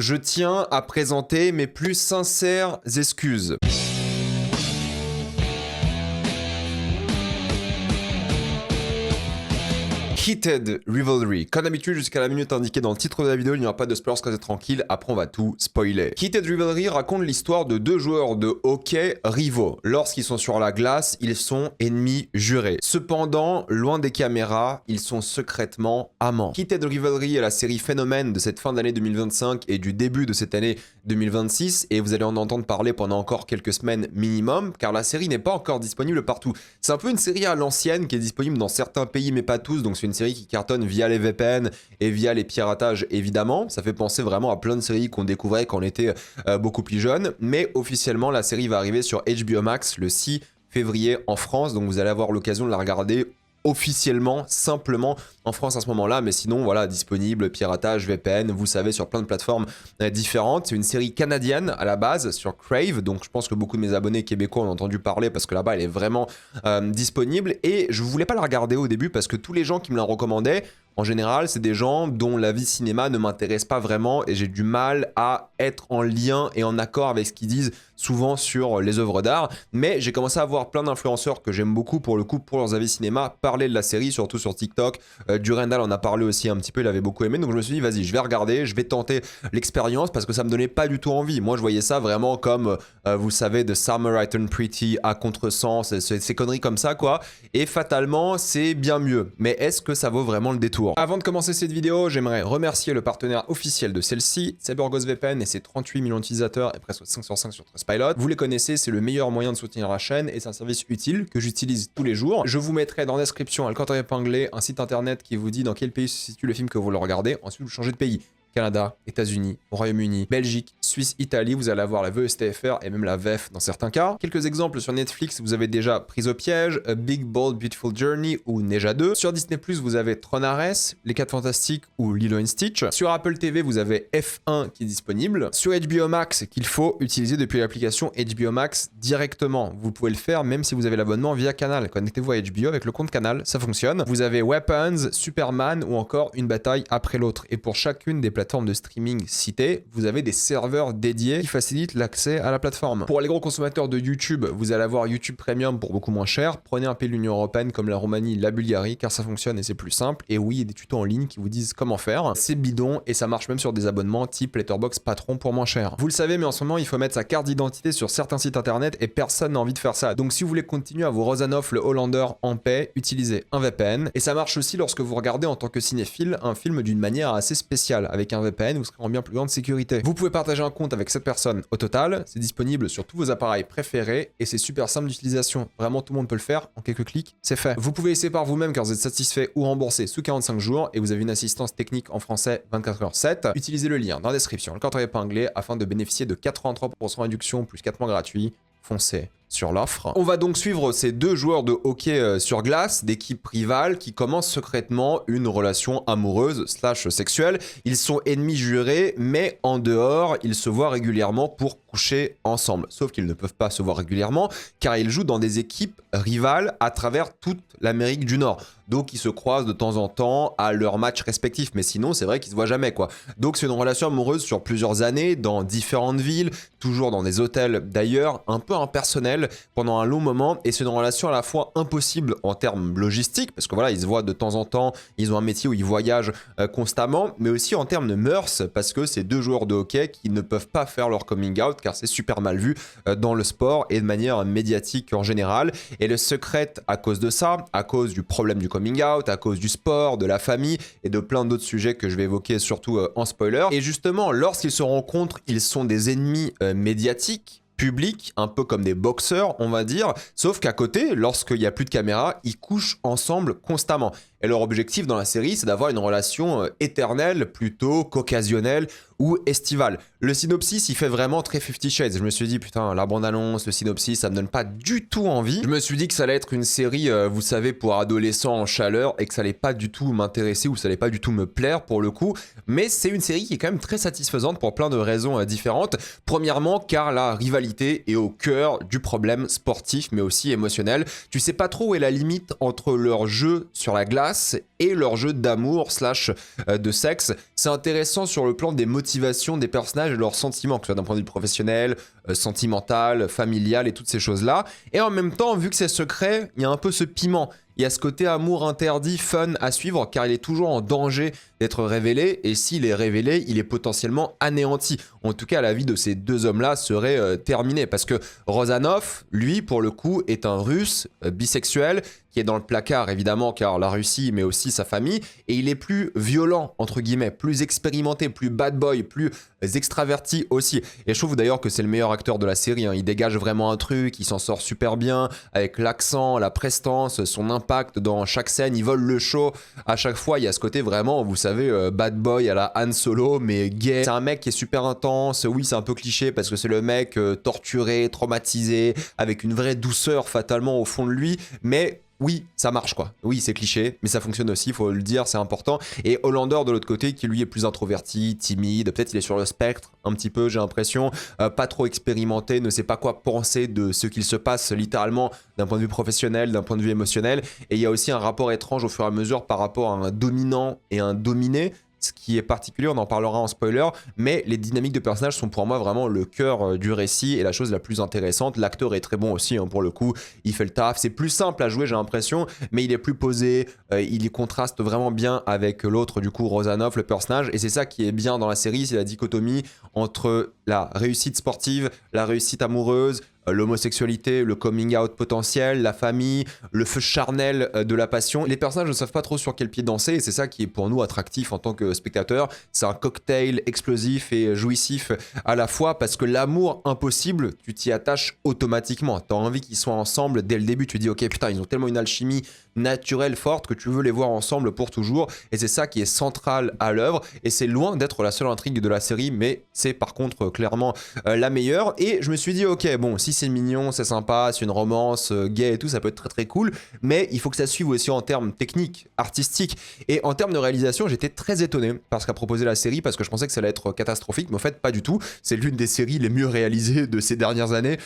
Je tiens à présenter mes plus sincères excuses. Heated Rivalry. Comme d'habitude, jusqu'à la minute indiquée dans le titre de la vidéo, il n'y aura pas de spoilers, restez tranquille, après on va tout spoiler. Heated Rivalry raconte l'histoire de deux joueurs de hockey rivaux. Lorsqu'ils sont sur la glace, ils sont ennemis jurés. Cependant, loin des caméras, ils sont secrètement amants. Heated Rivalry est la série phénomène de cette fin d'année 2025 et du début de cette année 2026, et vous allez en entendre parler pendant encore quelques semaines minimum, car la série n'est pas encore disponible partout. C'est un peu une série à l'ancienne qui est disponible dans certains pays mais pas tous, donc c'est une série qui cartonne via les VPN et via les piratages évidemment. Ça fait penser vraiment à plein de séries qu'on découvrait quand on était beaucoup plus jeune, mais officiellement la série va arriver sur HBO Max le 6 février en France, donc vous allez avoir l'occasion de la regarder officiellement, simplement en France à ce moment-là, mais sinon voilà, disponible, piratage, VPN, vous savez, sur plein de plateformes différentes. C'est une série canadienne à la base sur Crave, donc je pense que beaucoup de mes abonnés québécois ont entendu parler parce que là-bas elle est vraiment disponible, et je voulais pas la regarder au début parce que tous les gens qui me la recommandaient, en général, c'est des gens dont la vie cinéma ne m'intéresse pas vraiment et j'ai du mal à être en lien et en accord avec ce qu'ils disent souvent sur les œuvres d'art. Mais j'ai commencé à voir plein d'influenceurs que j'aime beaucoup pour le coup pour leurs avis cinéma parler de la série, surtout sur TikTok. Durandal en a parlé aussi un petit peu, il avait beaucoup aimé. Donc je me suis dit, vas-y, je vais regarder, je vais tenter l'expérience parce que ça me donnait pas du tout envie. Moi, je voyais ça vraiment comme, vous savez, de Summer I Turned Pretty à contresens, ces conneries comme ça, quoi. Et fatalement, c'est bien mieux. Mais est-ce que ça vaut vraiment le détour? Avant de commencer cette vidéo, j'aimerais remercier le partenaire officiel de celle-ci, Cyberghost VPN et ses 38 millions d'utilisateurs et presque 5 sur 5 sur Trustpilot. Vous les connaissez, c'est le meilleur moyen de soutenir la chaîne et c'est un service utile que j'utilise tous les jours. Je vous mettrai dans la description, à l'écran épinglé, un site internet qui vous dit dans quel pays se situe le film que vous le regardez. Ensuite, vous changez de pays. Canada, États-Unis, Royaume-Uni, Belgique, Suisse, Italie, vous allez avoir la VSTFR et même la VEF dans certains cas. Quelques exemples sur Netflix, vous avez déjà Prise au piège, A Big Bold Beautiful Journey ou Neja 2. Sur Disney+, vous avez Tron Ares, Les 4 Fantastiques ou Lilo & Stitch. Sur Apple TV, vous avez F1 qui est disponible. Sur HBO Max, qu'il faut utiliser depuis l'application HBO Max directement. Vous pouvez le faire même si vous avez l'abonnement via Canal. Connectez-vous à HBO avec le compte Canal, ça fonctionne. Vous avez Weapons, Superman ou encore Une bataille après l'autre. Et pour chacune des plateformes de streaming citées, vous avez des serveurs dédiés qui facilitent l'accès à la plateforme. Pour les gros consommateurs de YouTube, vous allez avoir YouTube Premium pour beaucoup moins cher. Prenez un pays de l'Union Européenne comme la Roumanie, la Bulgarie, car ça fonctionne et c'est plus simple. Et oui, il y a des tutos en ligne qui vous disent comment faire. C'est bidon et ça marche même sur des abonnements type Letterboxd Patron pour moins cher. Vous le savez, mais en ce moment, il faut mettre sa carte d'identité sur certains sites internet et personne n'a envie de faire ça. Donc si vous voulez continuer à vous Rosanov le Hollander en paix, utilisez un VPN. Et ça marche aussi lorsque vous regardez en tant que cinéphile un film d'une manière assez spéciale. Avec un VPN, vous serez en bien plus grande sécurité. Vous pouvez partager un compte avec 7 personnes au total, c'est disponible sur tous vos appareils préférés et c'est super simple d'utilisation. Vraiment, tout le monde peut le faire, en quelques clics, c'est fait. Vous pouvez essayer par vous-même car vous êtes satisfait ou remboursé sous 45 jours et vous avez une assistance technique en français 24h/7. Utilisez le lien dans la description, le cadre épinglé, afin de bénéficier de 83% réduction plus 4 mois gratuits. Foncez sur l'offre. On va donc suivre ces deux joueurs de hockey sur glace d'équipes rivales qui commencent secrètement une relation amoureuse / sexuelle. Ils sont ennemis jurés, mais en dehors, ils se voient régulièrement pour coucher ensemble. Sauf qu'ils ne peuvent pas se voir régulièrement car ils jouent dans des équipes rivales à travers toute l'Amérique du Nord. Donc ils se croisent de temps en temps à leurs matchs respectifs, mais sinon c'est vrai qu'ils se voient jamais, quoi. Donc c'est une relation amoureuse sur plusieurs années, dans différentes villes, toujours dans des hôtels d'ailleurs, un peu impersonnel pendant un long moment, et c'est une relation à la fois impossible en termes logistiques, parce que voilà, ils se voient de temps en temps, ils ont un métier où ils voyagent constamment, mais aussi en termes de mœurs, parce que c'est deux joueurs de hockey qui ne peuvent pas faire leur coming out, car c'est super mal vu dans le sport et de manière médiatique en général, et le secret à cause de ça, à cause du problème du coming out, à cause du sport, de la famille et de plein d'autres sujets que je vais évoquer surtout en spoiler. Et justement, lorsqu'ils se rencontrent, ils sont des ennemis médiatiques, publics, un peu comme des boxeurs, on va dire, sauf qu'à côté, lorsqu'il n'y a plus de caméra, ils couchent ensemble constamment. Et leur objectif dans la série, c'est d'avoir une relation éternelle, plutôt qu'occasionnelle ou estivale. Le synopsis, il fait vraiment très 50 Shades. Je me suis dit, putain, la bande-annonce, le synopsis, ça me donne pas du tout envie. Je me suis dit que ça allait être une série, vous savez, pour adolescents en chaleur et que ça allait pas du tout m'intéresser ou ça allait pas du tout me plaire pour le coup. Mais c'est une série qui est quand même très satisfaisante pour plein de raisons différentes. Premièrement, car la rivalité est au cœur du problème sportif, mais aussi émotionnel. Tu sais pas trop où est la limite entre leur jeu sur la glace passe et leur jeu d'amour slash de sexe. C'est intéressant sur le plan des motivations des personnages et leurs sentiments, que ce soit d'un point de vue professionnel, sentimental, familial et toutes ces choses-là. Et en même temps, vu que c'est secret, il y a un peu ce piment. Il y a ce côté amour interdit, fun à suivre, car il est toujours en danger d'être révélé, et s'il est révélé, il est potentiellement anéanti. En tout cas, la vie de ces deux hommes-là serait terminée, parce que Rozanov, lui, pour le coup, est un Russe bisexuel, qui est dans le placard, évidemment, car la Russie, mais aussi sa famille, et il est plus violent, entre guillemets, plus expérimenté, plus bad boy, plus extraverti aussi. Et je trouve d'ailleurs que c'est le meilleur acteur de la série, hein. Il dégage vraiment un truc, il s'en sort super bien, avec l'accent, la prestance, son impact dans chaque scène, il vole le show. À chaque fois, il y a ce côté vraiment, vous savez, bad boy à la Han Solo, mais gay. C'est un mec qui est super intense, oui, c'est un peu cliché, parce que c'est le mec torturé, traumatisé, avec une vraie douceur fatalement au fond de lui, mais oui, ça marche quoi. Oui, c'est cliché, mais ça fonctionne aussi, faut le dire, c'est important. Et Hollander de l'autre côté, qui lui est plus introverti, timide, peut-être il est sur le spectre un petit peu, j'ai l'impression, pas trop expérimenté, ne sait pas quoi penser de ce qu'il se passe littéralement d'un point de vue professionnel, d'un point de vue émotionnel. Et il y a aussi un rapport étrange au fur et à mesure par rapport à un dominant et un dominé. Ce qui est particulier, on en parlera en spoiler, mais les dynamiques de personnages sont pour moi vraiment le cœur du récit et la chose la plus intéressante. L'acteur est très bon aussi, hein, pour le coup, il fait le taf. C'est plus simple à jouer, j'ai l'impression, mais il est plus posé, il contraste vraiment bien avec l'autre, du coup, Rozanov, le personnage, et c'est ça qui est bien dans la série, c'est la dichotomie entre la réussite sportive, la réussite amoureuse, l'homosexualité, le coming out potentiel, la famille, le feu charnel de la passion. Les personnages ne savent pas trop sur quel pied danser et c'est ça qui est pour nous attractif en tant que spectateur. C'est un cocktail explosif et jouissif à la fois parce que l'amour impossible, tu t'y attaches automatiquement. Tu as envie qu'ils soient ensemble dès le début. Tu te dis ok putain, ils ont tellement une alchimie naturelle forte que tu veux les voir ensemble pour toujours et c'est ça qui est central à l'œuvre et c'est loin d'être la seule intrigue de la série mais c'est par contre clairement la meilleure et je me suis dit ok bon si c'est mignon, c'est sympa, c'est une romance gay et tout, ça peut être très très cool, mais il faut que ça suive aussi en termes techniques, artistiques et en termes de réalisation, j'étais très étonné par ce qu'a proposé la série parce que je pensais que ça allait être catastrophique, mais en fait pas du tout. C'est l'une des séries les mieux réalisées de ces dernières années,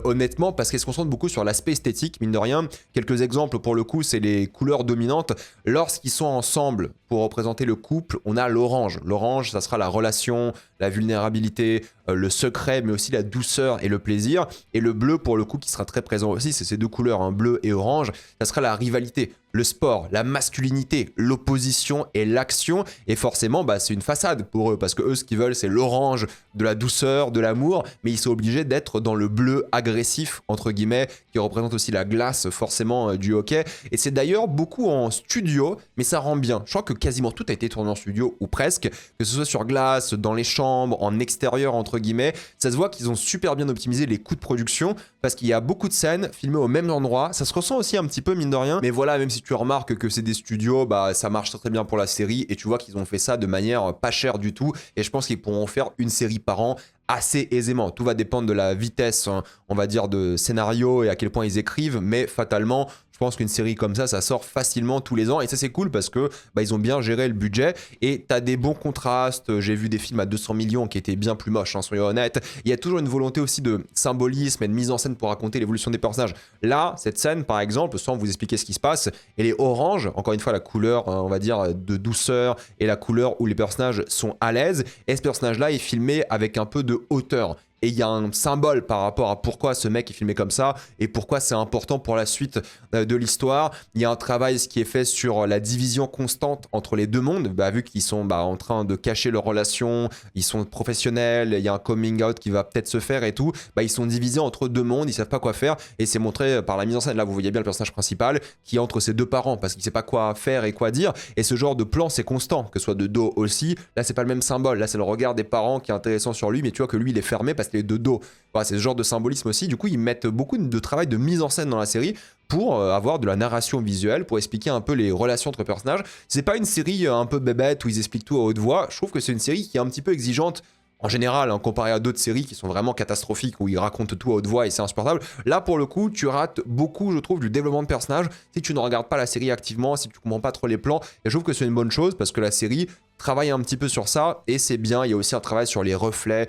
honnêtement, parce qu'elle se concentre beaucoup sur l'aspect esthétique, mine de rien. Quelques exemples pour le coup, c'est les couleurs dominantes. Lorsqu'ils sont ensemble pour représenter le couple, on a l'orange. L'orange, ça sera la relation, la vulnérabilité, le secret, mais aussi la douceur et le plaisir. Et le bleu, pour le coup, qui sera très présent aussi, c'est ces deux couleurs, hein, bleu et orange, ça sera la rivalité, le sport, la masculinité, l'opposition et l'action. Et forcément, bah, c'est une façade pour eux, parce que eux, ce qu'ils veulent, c'est l'orange, de la douceur, de l'amour, mais ils sont obligés d'être dans le bleu agressif, entre guillemets, qui représente aussi la glace, forcément, du hockey. Et c'est d'ailleurs beaucoup en studio, mais ça rend bien. Je crois que quasiment tout a été tourné en studio, ou presque, que ce soit sur glace, dans les chambres, en extérieur, entre guillemets. Ça se voit qu'ils ont super bien optimisé les coûts de production, parce qu'il y a beaucoup de scènes filmées au même endroit. Ça se ressent aussi un petit peu, mine de rien, mais voilà, même si tu remarques que c'est des studios, bah ça marche très très bien pour la série, et tu vois qu'ils ont fait ça de manière pas chère du tout, et je pense qu'ils pourront faire une série par an assez aisément. Tout va dépendre de la vitesse, hein, on va dire, de scénario et à quel point ils écrivent, mais fatalement, je pense qu'une série comme ça sort facilement tous les ans et ça c'est cool parce que bah, ils ont bien géré le budget et t'as des bons contrastes. J'ai vu des films à 200 millions qui étaient bien plus moches, hein, soyons honnêtes. Il y a toujours une volonté aussi de symbolisme et de mise en scène pour raconter l'évolution des personnages. Là, cette scène par exemple, sans vous expliquer ce qui se passe, elle est orange, encore une fois la couleur, on va dire, de douceur et la couleur où les personnages sont à l'aise. Et ce personnage-là est filmé avec un peu de hauteur. Et il y a un symbole par rapport à pourquoi ce mec est filmé comme ça et pourquoi c'est important pour la suite de l'histoire. Il y a un travail qui est fait sur la division constante entre les deux mondes, bah, vu qu'ils sont en train de cacher leur relation, ils sont professionnels, il y a un coming out qui va peut-être se faire et tout, bah, ils sont divisés entre deux mondes, ils savent pas quoi faire et c'est montré par la mise en scène. Là, vous voyez bien le personnage principal qui est entre ses deux parents parce qu'il sait pas quoi faire et quoi dire et ce genre de plan, c'est constant, que ce soit de dos aussi. Là, c'est pas le même symbole, là, c'est le regard des parents qui est intéressant sur lui, mais tu vois que lui, il est fermé parce de dos. Voilà, c'est ce genre de symbolisme aussi. Du coup, ils mettent beaucoup de travail de mise en scène dans la série pour avoir de la narration visuelle, pour expliquer un peu les relations entre personnages. C'est pas une série un peu bébête où ils expliquent tout à haute voix. Je trouve que c'est une série qui est un petit peu exigeante en général, hein, comparé à d'autres séries qui sont vraiment catastrophiques où ils racontent tout à haute voix et c'est insupportable. Là, pour le coup, tu rates beaucoup, je trouve, du développement de personnages si tu ne regardes pas la série activement, si tu comprends pas trop les plans. Et je trouve que c'est une bonne chose parce que la série travaille un petit peu sur ça et c'est bien. Il y a aussi un travail sur les reflets,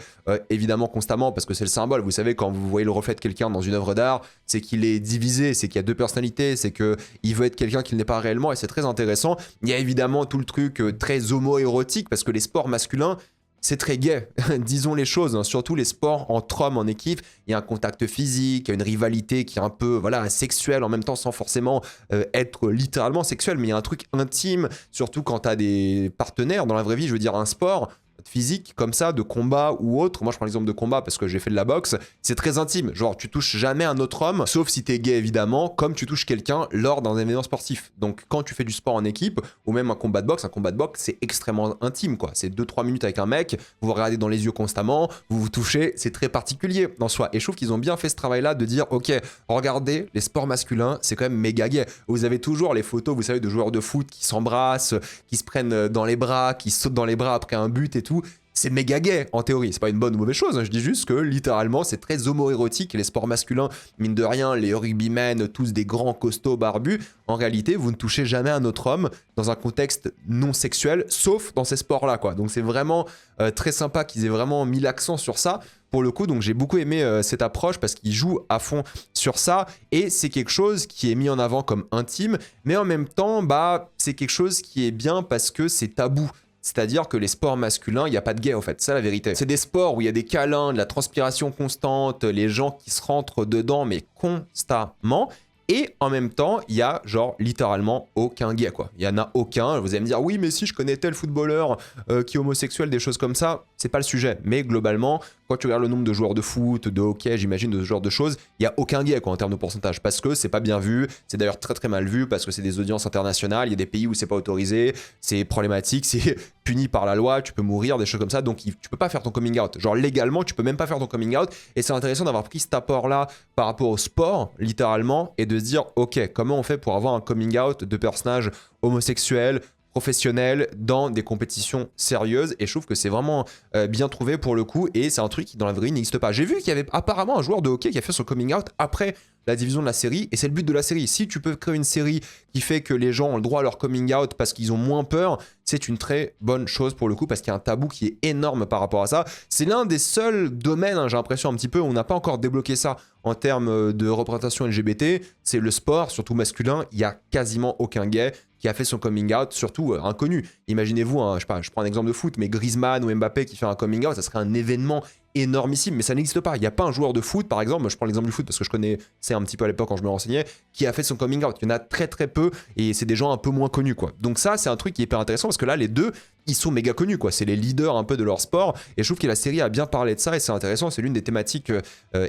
évidemment constamment, parce que c'est le symbole. Vous savez, quand vous voyez le reflet de quelqu'un dans une œuvre d'art, c'est qu'il est divisé, c'est qu'il y a deux personnalités, c'est qu'il veut être quelqu'un qu'il n'est pas réellement et c'est très intéressant. Il y a évidemment tout le truc très homo-érotique parce que les sports masculins, c'est très gay, disons les choses, hein. Surtout les sports entre hommes en équipe, il y a un contact physique, il y a une rivalité qui est un peu voilà, sexuelle en même temps sans forcément être littéralement sexuelle, mais il y a un truc intime, surtout quand tu as des partenaires dans la vraie vie, je veux dire un sport physique comme ça, de combat ou autre. Moi je prends l'exemple de combat parce que j'ai fait de la boxe, c'est très intime, genre tu touches jamais un autre homme, sauf si t'es gay évidemment, comme tu touches quelqu'un lors d'un événement sportif. Donc quand tu fais du sport en équipe, ou même un combat de boxe c'est extrêmement intime quoi, c'est 2-3 minutes avec un mec, vous vous regardez dans les yeux constamment, vous vous touchez, c'est très particulier en soi, et je trouve qu'ils ont bien fait ce travail là de dire ok, regardez, les sports masculins c'est quand même méga gay. Vous avez toujours les photos, vous savez, de joueurs de foot qui s'embrassent, qui se prennent dans les bras, qui sautent dans les bras après un but et tout. C'est méga gay en théorie, c'est pas une bonne ou mauvaise chose, hein. Je dis juste que littéralement c'est très homo-érotique, les sports masculins, mine de rien, les rugbymen, tous des grands costauds barbus, en réalité vous ne touchez jamais un autre homme dans un contexte non sexuel, sauf dans ces sports-là quoi. Donc c'est vraiment très sympa qu'ils aient vraiment mis l'accent sur ça. Pour le coup, donc j'ai beaucoup aimé cette approche parce qu'ils jouent à fond sur ça et c'est quelque chose qui est mis en avant comme intime, mais en même temps, bah c'est quelque chose qui est bien parce que c'est tabou. C'est-à-dire que les sports masculins, il n'y a pas de gay en fait, c'est ça la vérité. C'est des sports où il y a des câlins, de la transpiration constante, les gens qui se rentrent dedans mais constamment. Et en même temps, il y a genre littéralement aucun gay quoi. Il y en a aucun. Vous allez me dire oui mais si je connais tel footballeur qui est homosexuel, des choses comme ça, c'est pas le sujet. Mais globalement, quand tu regardes le nombre de joueurs de foot, de hockey, j'imagine de ce genre de choses, il y a aucun gay quoi en termes de pourcentage parce que c'est pas bien vu. C'est d'ailleurs très très mal vu parce que c'est des audiences internationales. Il y a des pays où c'est pas autorisé, c'est problématique, c'est puni par la loi, tu peux mourir, des choses comme ça. Donc tu peux pas faire ton coming out. Genre légalement, tu peux même pas faire ton coming out. Et c'est intéressant d'avoir pris cet apport là par rapport au sport littéralement et de se dire ok, comment on fait pour avoir un coming out de personnages homosexuels professionnels dans des compétitions sérieuses, et je trouve que c'est vraiment bien trouvé pour le coup, et c'est un truc qui dans la vraie vie n'existe pas. J'ai vu qu'il y avait apparemment un joueur de hockey qui a fait son coming out après la division de la série, et c'est le but de la série. Si tu peux créer une série qui fait que les gens ont le droit à leur coming out parce qu'ils ont moins peur, c'est une très bonne chose pour le coup, parce qu'il y a un tabou qui est énorme par rapport à ça. C'est l'un des seuls domaines, hein, j'ai l'impression un petit peu, où on n'a pas encore débloqué ça en termes de représentation LGBT, c'est le sport, surtout masculin. Il y a quasiment aucun gay qui a fait son coming out, surtout inconnu. Imaginez-vous, je sais pas, je prends un exemple de foot, mais Griezmann ou Mbappé qui fait un coming out, ça serait un événement énormissime, mais ça n'existe pas. Il n'y a pas un joueur de foot, par exemple, je prends l'exemple du foot parce que je connaissais un petit peu à l'époque quand je me renseignais, qui a fait son coming out. Il y en a très très peu et c'est des gens un peu moins connus quoi. Donc ça, c'est un truc qui est hyper intéressant parce que là, les deux, ils sont méga connus quoi. C'est les leaders un peu de leur sport et je trouve que la série a bien parlé de ça et c'est intéressant. C'est l'une des thématiques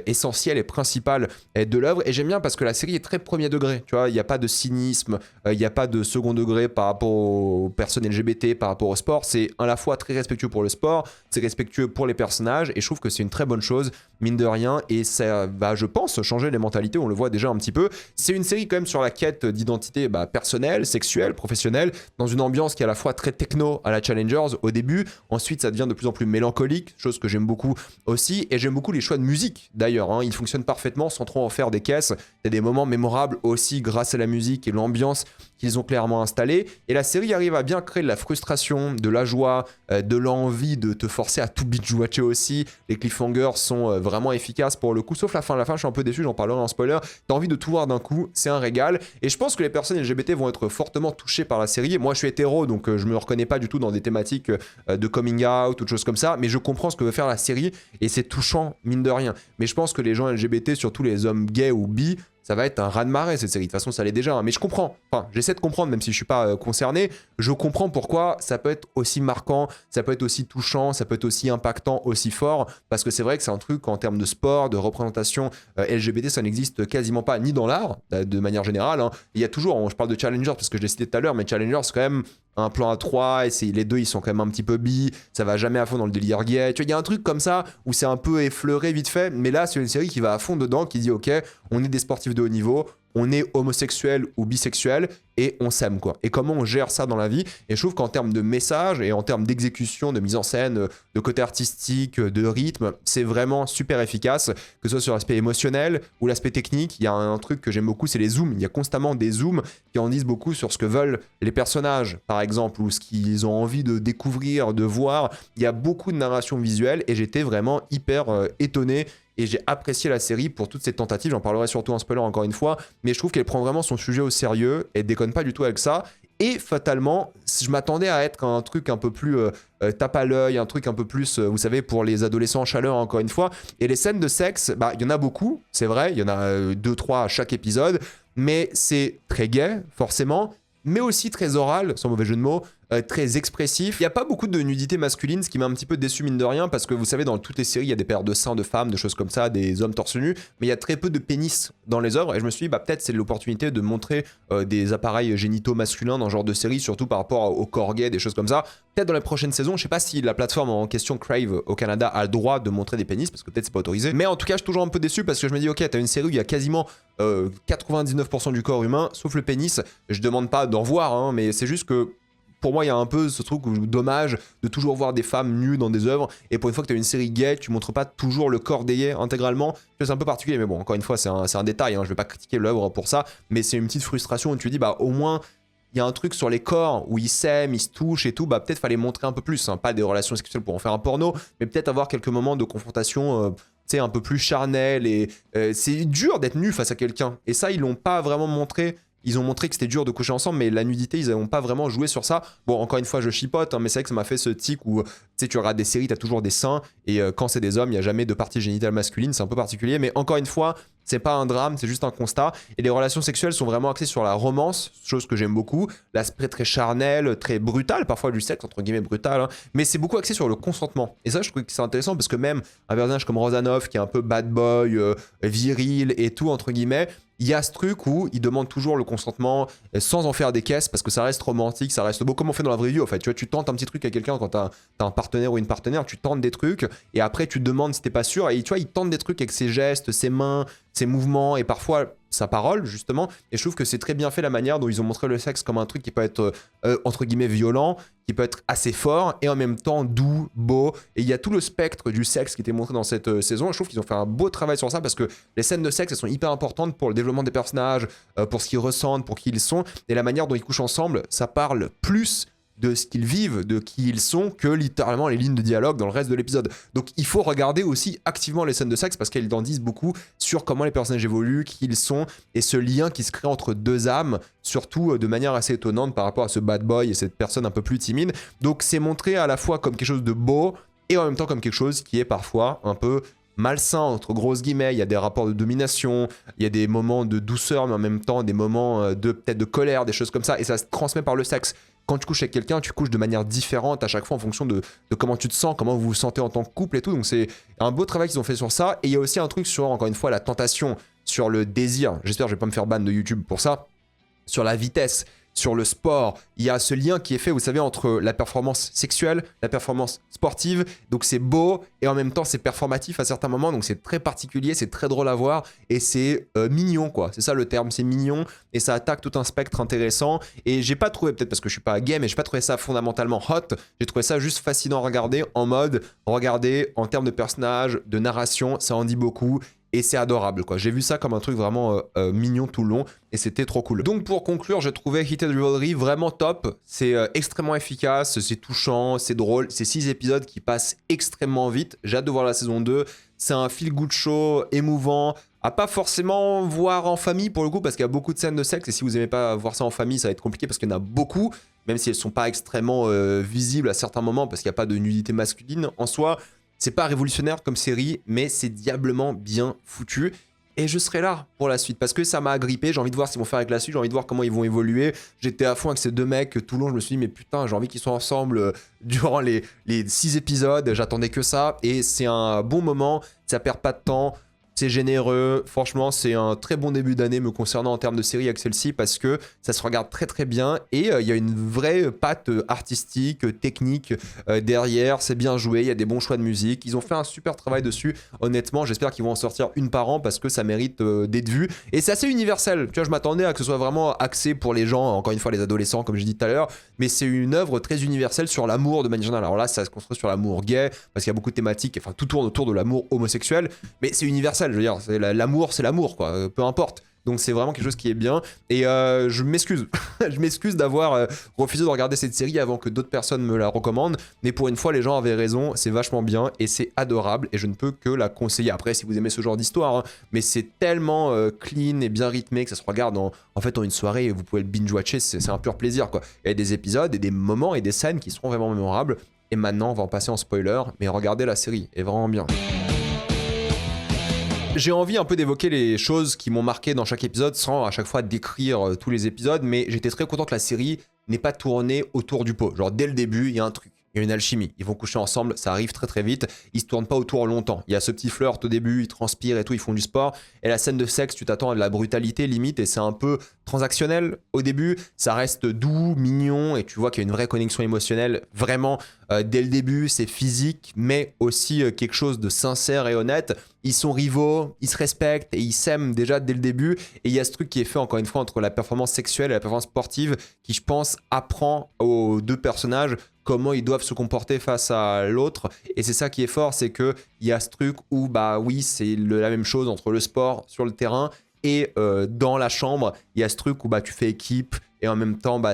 essentielles et principales de l'œuvre, et j'aime bien parce que la série est très premier degré. Tu vois, il n'y a pas de cynisme, il n'y a pas de second degré par rapport aux personnes LGBT, par rapport au sport. C'est à la fois très respectueux pour le sport, c'est respectueux pour les personnages, et je trouve que c'est une très bonne chose, mine de rien, et ça va, je pense, changer les mentalités. On le voit déjà un petit peu. C'est une série quand même sur la quête d'identité personnelle, sexuelle, professionnelle, dans une ambiance qui est à la fois très techno à la Challengers au début, ensuite ça devient de plus en plus mélancolique, chose que j'aime beaucoup aussi, et j'aime beaucoup les choix de musique d'ailleurs, hein. Ils fonctionnent parfaitement sans trop en faire des caisses. Il y a des moments mémorables aussi grâce à la musique et l'ambiance qu'ils ont clairement installée, et la série arrive à bien créer de la frustration, de la joie, de l'envie de te forcer à tout binge-watcher aussi. Les cliffhangers sont vraiment efficaces pour le coup, sauf la fin. La fin, je suis un peu déçu, j'en parlerai en spoiler. T'as envie de tout voir d'un coup, c'est un régal, et je pense que les personnes LGBT vont être fortement touchées par la série. Moi je suis hétéro, donc je me reconnais pas du tout dans des thématiques de coming out ou de choses comme ça, mais je comprends ce que veut faire la série et c'est touchant mine de rien. Mais je pense que les gens LGBT, surtout les hommes gays ou bi, ça va être un raz-de-marée cette série. De toute façon, ça l'est déjà, hein. Mais je comprends. Enfin, j'essaie de comprendre, même si je suis pas concerné. Je comprends pourquoi ça peut être aussi marquant, ça peut être aussi touchant, ça peut être aussi impactant, aussi fort. Parce que c'est vrai que c'est un truc en termes de sport, de représentation LGBT, ça n'existe quasiment pas, ni dans l'art, de manière générale, hein. Il y a toujours, je parle de Challengers parce que je l'ai cité tout à l'heure, mais Challengers, c'est quand même un plan à 3, et les deux ils sont quand même un petit peu bi, ça va jamais à fond dans le délire gay. Tu vois, il y a un truc comme ça où c'est un peu effleuré vite fait, mais là c'est une série qui va à fond dedans, qui dit ok, on est des sportifs de haut niveau, on est homosexuel ou bisexuel, et on s'aime quoi. Et comment on gère ça dans la vie. Et je trouve qu'en termes de message et en termes d'exécution, de mise en scène, de côté artistique, de rythme, c'est vraiment super efficace, que ce soit sur l'aspect émotionnel ou l'aspect technique. Il y a un truc que j'aime beaucoup, c'est les zooms. Il y a constamment des zooms qui en disent beaucoup sur ce que veulent les personnages, par exemple, ou ce qu'ils ont envie de découvrir, de voir. Il y a beaucoup de narration visuelle et j'étais vraiment hyper étonné. Et j'ai apprécié la série pour toutes ces tentatives, j'en parlerai surtout en spoiler encore une fois, mais je trouve qu'elle prend vraiment son sujet au sérieux, elle déconne pas du tout avec ça, et fatalement, je m'attendais à être un truc un peu plus tape à l'œil, un truc un peu plus, vous savez, pour les adolescents en chaleur encore une fois, et les scènes de sexe, bah il y en a beaucoup, c'est vrai, il y en a 2-3 à chaque épisode, mais c'est très gay, forcément, mais aussi très oral, sans mauvais jeu de mots, très expressif. Il n'y a pas beaucoup de nudité masculine, ce qui m'a un petit peu déçu mine de rien, parce que vous savez, dans toutes les séries, il y a des paires de seins de femmes, de choses comme ça, des hommes torse nu, mais il y a très peu de pénis dans les œuvres, et je me suis dit, bah peut-être c'est l'opportunité de montrer des appareils génitaux masculins dans ce genre de série, surtout par rapport au corps gay, des choses comme ça. Peut-être dans la prochaine saison, je sais pas si la plateforme en question, Crave, au Canada, a le droit de montrer des pénis, parce que peut-être c'est pas autorisé, mais en tout cas, je suis toujours un peu déçu, parce que je me dis, ok, t'as une série où il y a quasiment 99% du corps humain, sauf le pénis, je demande pas d'en voir, hein, mais c'est juste que pour moi, il y a un peu ce truc dommage de toujours voir des femmes nues dans des œuvres. Et pour une fois que tu as une série gay, tu montres pas toujours le corps des gays intégralement. C'est un peu particulier, mais bon, encore une fois, c'est un détail. Hein, je vais pas critiquer l'œuvre pour ça, mais c'est une petite frustration où tu te dis, bah au moins, il y a un truc sur les corps où ils s'aiment, ils se touchent et tout. Bah peut-être fallait montrer un peu plus. Hein, pas des relations sexuelles pour en faire un porno, mais peut-être avoir quelques moments de confrontation. Tu sais, un peu plus charnel. Et c'est dur d'être nu face à quelqu'un. Et ça, ils l'ont pas vraiment montré. Ils ont montré que c'était dur de coucher ensemble, mais la nudité, ils n'ont pas vraiment joué sur ça. Bon, encore une fois, je chipote, hein, mais c'est vrai que ça m'a fait ce tic où, tu sais, tu regardes des séries, t'as toujours des seins, et quand c'est des hommes, il n'y a jamais de partie génitale masculine, c'est un peu particulier, mais encore une fois, c'est pas un drame, c'est juste un constat. Et les relations sexuelles sont vraiment axées sur la romance, chose que j'aime beaucoup, l'aspect très charnel, très brutal, parfois du sexe, entre guillemets brutal, hein, mais c'est beaucoup axé sur le consentement. Et ça, je trouve que c'est intéressant parce que même un personnage comme Rosanov, qui est un peu bad boy, viril et tout, entre guillemets, il y a ce truc où il demande toujours le consentement sans en faire des caisses parce que ça reste romantique, ça reste beau comme on fait dans la vraie vie en fait. Tu vois, tu tentes un petit truc à quelqu'un quand t'as un partenaire ou une partenaire, tu tentes des trucs et après tu te demandes si t'es pas sûr et tu vois, il tente des trucs avec ses gestes, ses mains, ses mouvements et parfois sa parole justement. Et je trouve que c'est très bien fait la manière dont ils ont montré le sexe comme un truc qui peut être entre guillemets violent, qui peut être assez fort et en même temps doux, beau. Et il y a tout le spectre du sexe qui était montré dans cette saison. Et je trouve qu'ils ont fait un beau travail sur ça parce que les scènes de sexe, elles sont hyper importantes pour le développement des personnages, pour ce qu'ils ressentent, pour qui ils sont. Et la manière dont ils couchent ensemble, ça parle plus de ce qu'ils vivent, de qui ils sont, que littéralement les lignes de dialogue dans le reste de l'épisode. Donc il faut regarder aussi activement les scènes de sexe parce qu'elles en disent beaucoup sur comment les personnages évoluent, qui ils sont, et ce lien qui se crée entre deux âmes, surtout de manière assez étonnante par rapport à ce bad boy et cette personne un peu plus timide. Donc c'est montré à la fois comme quelque chose de beau, et en même temps comme quelque chose qui est parfois un peu malsain, entre grosses guillemets. Il y a des rapports de domination, il y a des moments de douceur, mais en même temps des moments de peut-être de colère, des choses comme ça, et ça se transmet par le sexe. Quand tu couches avec quelqu'un, tu couches de manière différente à chaque fois en fonction de comment tu te sens, comment vous vous sentez en tant que couple et tout. Donc c'est un beau travail qu'ils ont fait sur ça. Et il y a aussi un truc sur, encore une fois, la tentation, sur le désir. J'espère que je vais pas me faire ban de YouTube pour ça. Sur la vitesse, sur le sport. Il y a ce lien qui est fait, vous savez, entre la performance sexuelle, la performance sportive. Donc c'est beau et en même temps c'est performatif à certains moments. Donc c'est très particulier, c'est très drôle à voir et c'est mignon quoi. C'est ça le terme, c'est mignon et ça attaque tout un spectre intéressant. Et j'ai pas trouvé, peut-être parce que je suis pas gay, mais j'ai pas trouvé ça fondamentalement hot. J'ai trouvé ça juste fascinant à regarder en mode, regardez en termes de personnages, de narration, ça en dit beaucoup. Et c'est adorable quoi. J'ai vu ça comme un truc vraiment mignon tout le long et c'était trop cool. Donc pour conclure, j'ai trouvé Heated Rivalry vraiment top. C'est extrêmement efficace, c'est touchant, c'est drôle. C'est 6 épisodes qui passent extrêmement vite. J'ai hâte de voir la saison 2. C'est un feel-good show émouvant. À pas forcément voir en famille pour le coup parce qu'il y a beaucoup de scènes de sexe et si vous aimez pas voir ça en famille, ça va être compliqué parce qu'il y en a beaucoup, même si elles sont pas extrêmement visibles à certains moments parce qu'il n'y a pas de nudité masculine en soi. C'est pas révolutionnaire comme série, mais c'est diablement bien foutu. Et je serai là pour la suite parce que ça m'a agrippé. J'ai envie de voir ce qu'ils vont faire avec la suite. J'ai envie de voir comment ils vont évoluer. J'étais à fond avec ces deux mecs tout le long. Je me suis dit, mais putain, j'ai envie qu'ils soient ensemble durant les 6 épisodes. J'attendais que ça. Et c'est un bon moment. Ça perd pas de temps. c'est généreux, franchement c'est un très bon début d'année me concernant en termes de série avec celle-ci parce que ça se regarde très très bien et il y a une vraie patte artistique, technique derrière, c'est bien joué, il y a des bons choix de musique, ils ont fait un super travail dessus, honnêtement j'espère qu'ils vont en sortir une par an parce que ça mérite d'être vu et c'est assez universel, tu vois je m'attendais à que ce soit vraiment axé pour les gens, encore une fois les adolescents comme j'ai dit tout à l'heure, mais c'est une œuvre très universelle sur l'amour de manière générale, alors là ça se construit sur l'amour gay parce qu'il y a beaucoup de thématiques, enfin tout tourne autour de l'amour homosexuel, mais c'est universel. Je veux dire, c'est l'amour, quoi, peu importe. Donc c'est vraiment quelque chose qui est bien. Et je m'excuse. Je m'excuse d'avoir refusé de regarder cette série avant que d'autres personnes me la recommandent. Mais pour une fois, les gens avaient raison. C'est vachement bien et c'est adorable. Et je ne peux que la conseiller. Après, si vous aimez ce genre d'histoire. Hein, mais c'est tellement clean et bien rythmé que ça se regarde en fait en une soirée. Et vous pouvez le binge-watcher. C'est un pur plaisir, quoi. Il y a des épisodes et des moments et des scènes qui seront vraiment mémorables. Et maintenant, on va en passer en spoiler. Mais regardez la série. Elle est vraiment bien. J'ai envie un peu d'évoquer les choses qui m'ont marqué dans chaque épisode sans à chaque fois décrire tous les épisodes, mais j'étais très content que la série n'ait pas tourné autour du pot. Genre dès le début, il y a un truc. Il y a une alchimie, ils vont coucher ensemble, ça arrive très très vite, ils se tournent pas autour longtemps. Il y a ce petit flirt au début, ils transpirent et tout, ils font du sport. Et la scène de sexe, tu t'attends à de la brutalité limite et c'est un peu transactionnel au début. Ça reste doux, mignon et tu vois qu'il y a une vraie connexion émotionnelle. Vraiment, dès le début, c'est physique, mais aussi quelque chose de sincère et honnête. Ils sont rivaux, ils se respectent et ils s'aiment déjà dès le début. Et il y a ce truc qui est fait encore une fois entre la performance sexuelle et la performance sportive qui, je pense, apprend aux deux personnages comment ils doivent se comporter face à l'autre. Et c'est ça qui est fort, c'est qu'il y a ce truc où, bah oui, c'est la même chose entre le sport sur le terrain et dans la chambre, il y a ce truc où bah, tu fais équipe. Et en même temps, bah,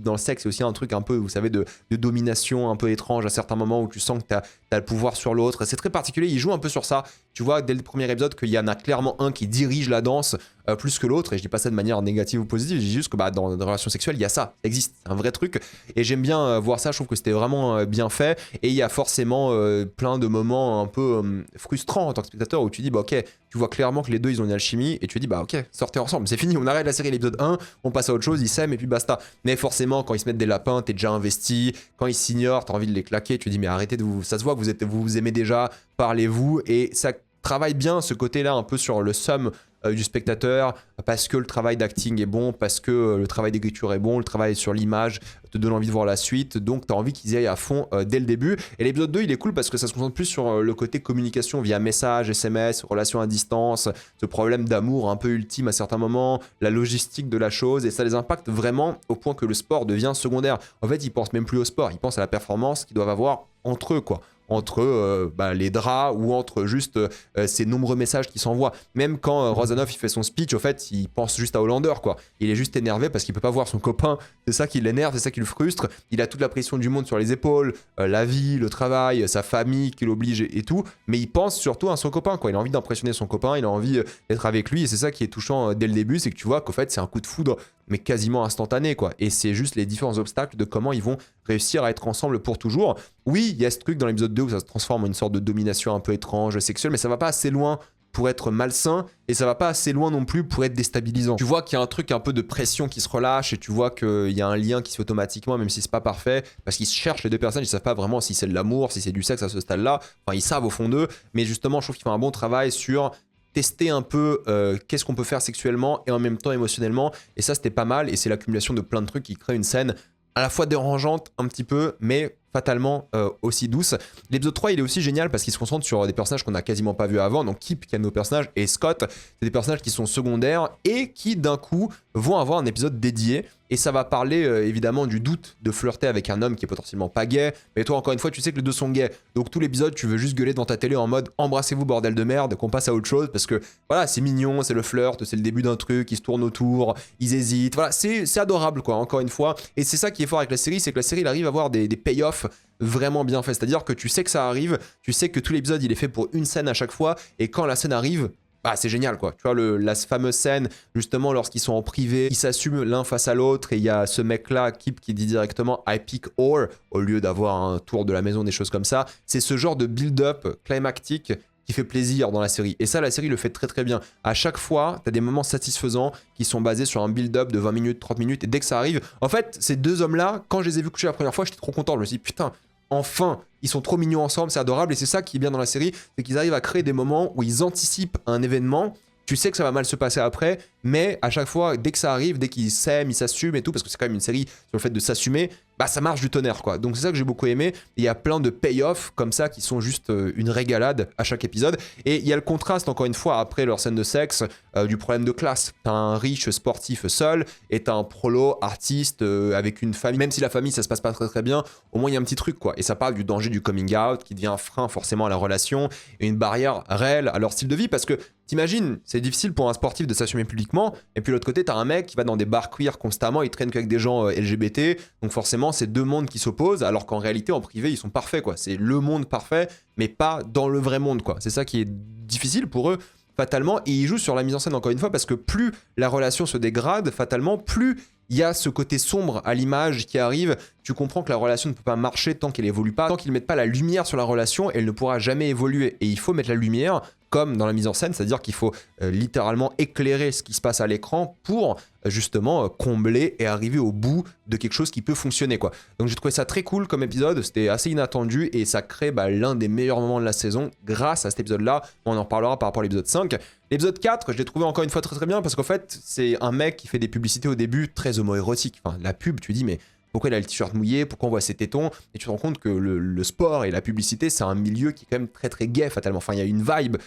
dans le sexe, c'est aussi un truc un peu, vous savez, de domination un peu étrange à certains moments où tu sens que tu as le pouvoir sur l'autre. C'est très particulier, il joue un peu sur ça. Tu vois, dès le premier épisode, qu'il y en a clairement un qui dirige la danse plus que l'autre. Et je dis pas ça de manière négative ou positive, je dis juste que bah, dans des relations sexuelles, il y a ça existe, c'est un vrai truc. Et j'aime bien voir ça, je trouve que c'était vraiment bien fait. Et il y a forcément plein de moments un peu frustrants en tant que spectateur où tu dis, bah ok, tu vois clairement que les deux, ils ont une alchimie. Et tu dis, bah ok, sortez ensemble, c'est fini, on arrête la série, l'épisode 1, on passe à autre chose, ils s'aiment et puis basta. Mais forcément, quand ils se mettent des lapins, t'es déjà investi. Quand ils s'ignorent, t'as envie de les claquer. Tu dis, mais arrêtez de vous. Ça se voit que vous aimez déjà, parlez-vous. Et ça travaille bien ce côté-là un peu sur le somme du spectateur parce que le travail d'acting est bon, parce que le travail d'écriture est bon, le travail sur l'image te donne envie de voir la suite, donc tu as envie qu'ils y aillent à fond dès le début. Et l'épisode 2 il est cool parce que ça se concentre plus sur le côté communication via message, SMS, relations à distance, ce problème d'amour un peu ultime à certains moments, la logistique de la chose, et ça les impacte vraiment au point que le sport devient secondaire. En fait ils pensent même plus au sport, ils pensent à la performance qu'ils doivent avoir entre eux, quoi. Entre les draps ou entre juste ces nombreux messages qui s'envoient. Même quand Rozanov il fait son speech, au fait, il pense juste à Hollander, quoi. Il est juste énervé parce qu'il peut pas voir son copain. C'est ça qui l'énerve, c'est ça qui le frustre. Il a toute la pression du monde sur les épaules, la vie, le travail, sa famille qui l'oblige et tout. Mais il pense surtout à son copain, quoi. Il a envie d'impressionner son copain, il a envie d'être avec lui. Et c'est ça qui est touchant dès le début, c'est que tu vois qu'au fait, c'est un coup de foudre mais quasiment instantané, quoi. Et c'est juste les différents obstacles de comment ils vont réussir à être ensemble pour toujours. Oui, il y a ce truc dans l'épisode 2 où ça se transforme en une sorte de domination un peu étrange, sexuelle, mais ça va pas assez loin pour être malsain et ça va pas assez loin non plus pour être déstabilisant. Tu vois qu'il y a un truc un peu de pression qui se relâche et tu vois qu'il y a un lien qui se fait automatiquement, même si c'est pas parfait, parce qu'ils cherchent les deux personnes, ils savent pas vraiment si c'est de l'amour, si c'est du sexe à ce stade-là. Enfin, ils savent au fond d'eux, mais justement, je trouve qu'ils font un bon travail sur tester un peu qu'est-ce qu'on peut faire sexuellement et en même temps émotionnellement. Et ça, c'était pas mal. Et c'est l'accumulation de plein de trucs qui crée une scène à la fois dérangeante un petit peu, mais fatalement aussi douce. L'épisode 3, il est aussi génial parce qu'il se concentre sur des personnages qu'on n'a quasiment pas vus avant. Donc Kip, qui est un de nos personnages, et Scott, c'est des personnages qui sont secondaires et qui d'un coup vont avoir un épisode dédié. Et ça va parler évidemment du doute de flirter avec un homme qui est potentiellement pas gay. Mais toi, encore une fois, tu sais que les deux sont gays. Donc tout l'épisode, tu veux juste gueuler devant ta télé en mode embrassez-vous, bordel de merde, qu'on passe à autre chose. Parce que voilà, c'est mignon, c'est le flirt, c'est le début d'un truc, ils se tournent autour, ils hésitent. Voilà, c'est adorable, quoi, encore une fois. Et c'est ça qui est fort avec la série, c'est que la série, il arrive à avoir des payoffs vraiment bien faits. C'est-à-dire que tu sais que ça arrive, tu sais que tout l'épisode, il est fait pour une scène à chaque fois. Et quand la scène arrive, bah c'est génial, quoi. Tu vois la fameuse scène justement lorsqu'ils sont en privé, ils s'assument l'un face à l'autre et il y a ce mec là Kip qui dit directement I pick or au lieu d'avoir un tour de la maison, des choses comme ça. C'est ce genre de build-up climactique qui fait plaisir dans la série. Et ça, la série le fait très très bien. À chaque fois, t'as des moments satisfaisants qui sont basés sur un build-up de 20 minutes, 30 minutes. Et dès que ça arrive, en fait, ces deux hommes-là, quand je les ai vus coucher la première fois, j'étais trop content. Je me suis dit, putain, enfin, ils sont trop mignons ensemble, c'est adorable, et c'est ça qui est bien dans la série, c'est qu'ils arrivent à créer des moments où ils anticipent un événement. Tu sais que ça va mal se passer après, mais à chaque fois, dès que ça arrive, dès qu'ils s'aiment, ils s'assument et tout, parce que c'est quand même une série sur le fait de s'assumer, bah ça marche du tonnerre quoi. Donc c'est ça que j'ai beaucoup aimé. Il y a plein de payoffs comme ça qui sont juste une régalade à chaque épisode. Et il y a le contraste encore une fois après leur scène de sexe du problème de classe. T'as un riche sportif seul et t'as un prolo artiste avec une famille. Même si la famille ça se passe pas très très bien, au moins il y a un petit truc quoi. Et ça parle du danger du coming out qui devient un frein forcément à la relation et une barrière réelle à leur style de vie parce que t'imagines, c'est difficile pour un sportif de s'assumer publiquement, et puis de l'autre côté, t'as un mec qui va dans des bars queer constamment, il traîne qu'avec des gens LGBT, donc forcément, c'est deux mondes qui s'opposent, alors qu'en réalité, en privé, ils sont parfaits, quoi. C'est le monde parfait, mais pas dans le vrai monde, quoi. C'est ça qui est difficile pour eux, fatalement, et ils jouent sur la mise en scène, encore une fois, parce que plus la relation se dégrade, fatalement, plus il y a ce côté sombre à l'image qui arrive, tu comprends que la relation ne peut pas marcher tant qu'elle évolue pas, tant qu'ils ne mettent pas la lumière sur la relation, elle ne pourra jamais évoluer, et il faut mettre la lumière comme dans la mise en scène, c'est-à-dire qu'il faut littéralement éclairer ce qui se passe à l'écran pour justement combler et arriver au bout de quelque chose qui peut fonctionner quoi. Donc j'ai trouvé ça très cool comme épisode, c'était assez inattendu et ça crée l'un des meilleurs moments de la saison grâce à cet épisode-là. On en reparlera par rapport à l'épisode 5. L'épisode 4, je l'ai trouvé encore une fois très très bien parce qu'en fait c'est un mec qui fait des publicités au début très homo-érotiques. Enfin la pub, tu dis mais pourquoi il a le t-shirt mouillé, pourquoi on voit ses tétons, et tu te rends compte que le sport et la publicité, c'est un milieu qui est quand même très très gay fatalement. Enfin, il y a une vibe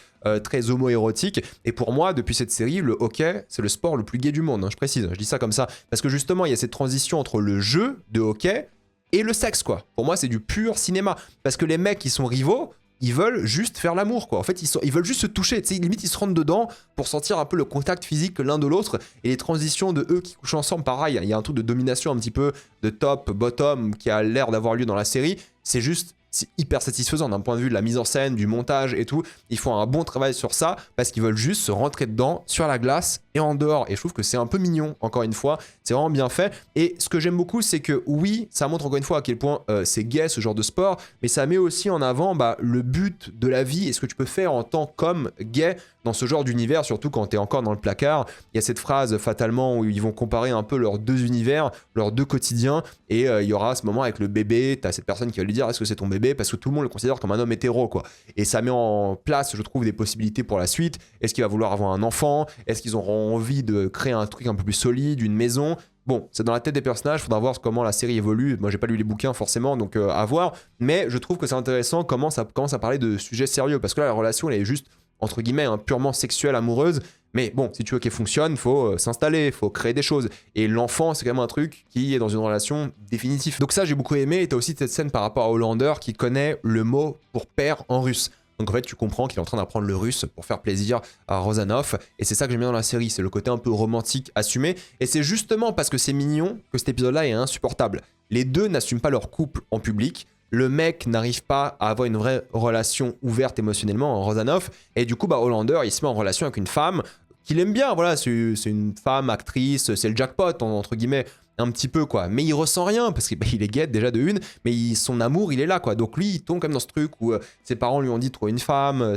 très homo-érotique, et pour moi, depuis cette série, le hockey, c'est le sport le plus gay du monde, hein, je précise, je dis ça comme ça, parce que justement, il y a cette transition entre le jeu de hockey et le sexe, quoi. Pour moi, c'est du pur cinéma, parce que les mecs qui sont rivaux, ils veulent juste faire l'amour quoi. En fait, ils veulent juste se toucher. Tu sais, limite, ils se rentrent dedans pour sentir un peu le contact physique l'un de l'autre. Et les transitions de eux qui couchent ensemble, pareil, il y a un truc de domination un petit peu de top, bottom qui a l'air d'avoir lieu dans la série. C'est hyper satisfaisant d'un point de vue de la mise en scène, du montage et tout. Ils font un bon travail sur ça parce qu'ils veulent juste se rentrer dedans sur la glace et en dehors. Et je trouve que c'est un peu mignon, encore une fois. C'est vraiment bien fait. Et ce que j'aime beaucoup, c'est que oui, ça montre encore une fois à quel point c'est gay ce genre de sport, mais ça met aussi en avant le but de la vie et ce que tu peux faire en tant qu'homme gay dans ce genre d'univers, surtout quand t'es encore dans le placard. Il y a cette phrase fatalement où ils vont comparer un peu leurs deux univers, leurs deux quotidiens, et il y aura ce moment avec le bébé, t'as cette personne qui va lui dire est-ce que c'est ton bébé, parce que tout le monde le considère comme un homme hétéro quoi. Et ça met en place, je trouve, des possibilités pour la suite. Est-ce qu'il va vouloir avoir un enfant? Est-ce qu'ils auront envie de créer un truc un peu plus solide, une maison? Bon, c'est dans la tête des personnages, faudra voir comment la série évolue. Moi, j'ai pas lu les bouquins forcément, donc à voir. Mais je trouve que c'est intéressant comment ça commence à parler de sujets sérieux, parce que là, la relation, elle est juste entre guillemets purement sexuelle, amoureuse. Mais bon, si tu veux qu'elle fonctionne, faut s'installer, faut créer des choses. Et l'enfant, c'est quand même un truc qui est dans une relation définitive. Donc ça, j'ai beaucoup aimé. Et t'as aussi cette scène par rapport à Hollander qui connaît le mot pour père en russe. Donc en fait, tu comprends qu'il est en train d'apprendre le russe pour faire plaisir à Rozanov. Et c'est ça que j'aime bien dans la série, c'est le côté un peu romantique assumé. Et c'est justement parce que c'est mignon que cet épisode-là est insupportable. Les deux n'assument pas leur couple en public. Le mec n'arrive pas à avoir une vraie relation ouverte émotionnellement en Rozanov. Et du coup, Hollander, il se met en relation avec une femme qu'il aime bien. Voilà, c'est une femme, actrice, c'est le jackpot, entre guillemets. Un petit peu quoi, mais il ressent rien parce qu'il est guette déjà de une, mais son amour il est là quoi. Donc lui il tombe comme dans ce truc où ses parents lui ont dit de trouver une femme,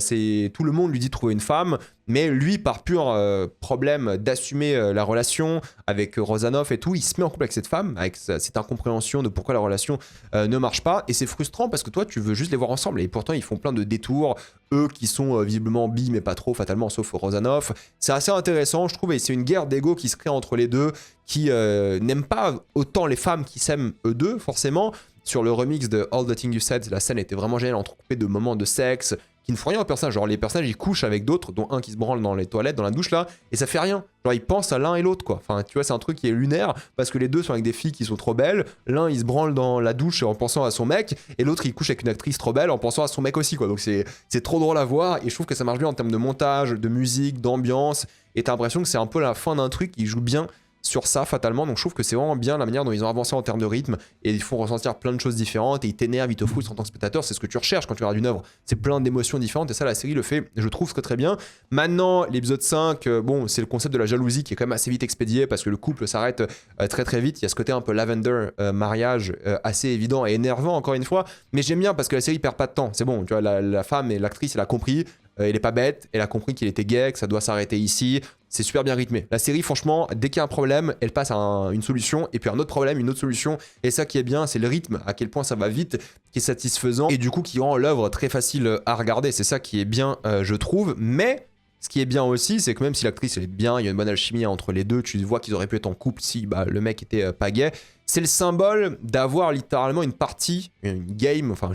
tout le monde lui dit de trouver une femme, mais lui par pur problème d'assumer la relation avec Rozanov et tout, il se met en couple avec cette femme, avec cette incompréhension de pourquoi la relation ne marche pas, et c'est frustrant parce que toi tu veux juste les voir ensemble et pourtant ils font plein de détours, eux qui sont visiblement bi mais pas trop fatalement sauf Rozanov. C'est assez intéressant je trouve et c'est une guerre d'ego qui se crée entre les deux qui n'aiment pas autant les femmes qui s'aiment eux deux forcément. Sur le remix de All the Things You Said, la scène était vraiment géniale, entrecoupée de moments de sexe qui ne font rien aux personnages. Genre les personnages ils couchent avec d'autres, dont un qui se branle dans les toilettes, dans la douche là, et ça fait rien. Genre ils pensent à l'un et l'autre quoi. Enfin tu vois c'est un truc qui est lunaire parce que les deux sont avec des filles qui sont trop belles. L'un il se branle dans la douche en pensant à son mec et l'autre il couche avec une actrice trop belle en pensant à son mec aussi quoi. Donc c'est trop drôle à voir et je trouve que ça marche bien en termes de montage, de musique, d'ambiance. Et t'as l'impression que c'est un peu la fin d'un truc qui joue bien sur ça fatalement, donc je trouve que c'est vraiment bien la manière dont ils ont avancé en termes de rythme et ils font ressentir plein de choses différentes et ils t'énervent, ils te frusтрent en tant que spectateur, c'est ce que tu recherches quand tu regardes une œuvre, c'est plein d'émotions différentes et ça la série le fait, je trouve très très bien. Maintenant l'épisode 5, bon c'est le concept de la jalousie qui est quand même assez vite expédié parce que le couple s'arrête très très vite, il y a ce côté un peu lavender mariage assez évident et énervant encore une fois, mais j'aime bien parce que la série perd pas de temps, c'est bon, tu vois la femme et l'actrice elle a compris. elle est pas bête, elle a compris qu'il était gay, que ça doit s'arrêter ici. C'est super bien rythmé. La série, franchement, dès qu'il y a un problème, elle passe à une solution, et puis un autre problème, une autre solution. Et ça qui est bien, c'est le rythme, à quel point ça va vite, qui est satisfaisant, et du coup qui rend l'œuvre très facile à regarder. C'est ça qui est bien, je trouve. Mais ce qui est bien aussi, c'est que même si l'actrice elle est bien, il y a une bonne alchimie entre les deux, tu vois qu'ils auraient pu être en couple si le mec était pas gay. C'est le symbole d'avoir littéralement une partie, une game, enfin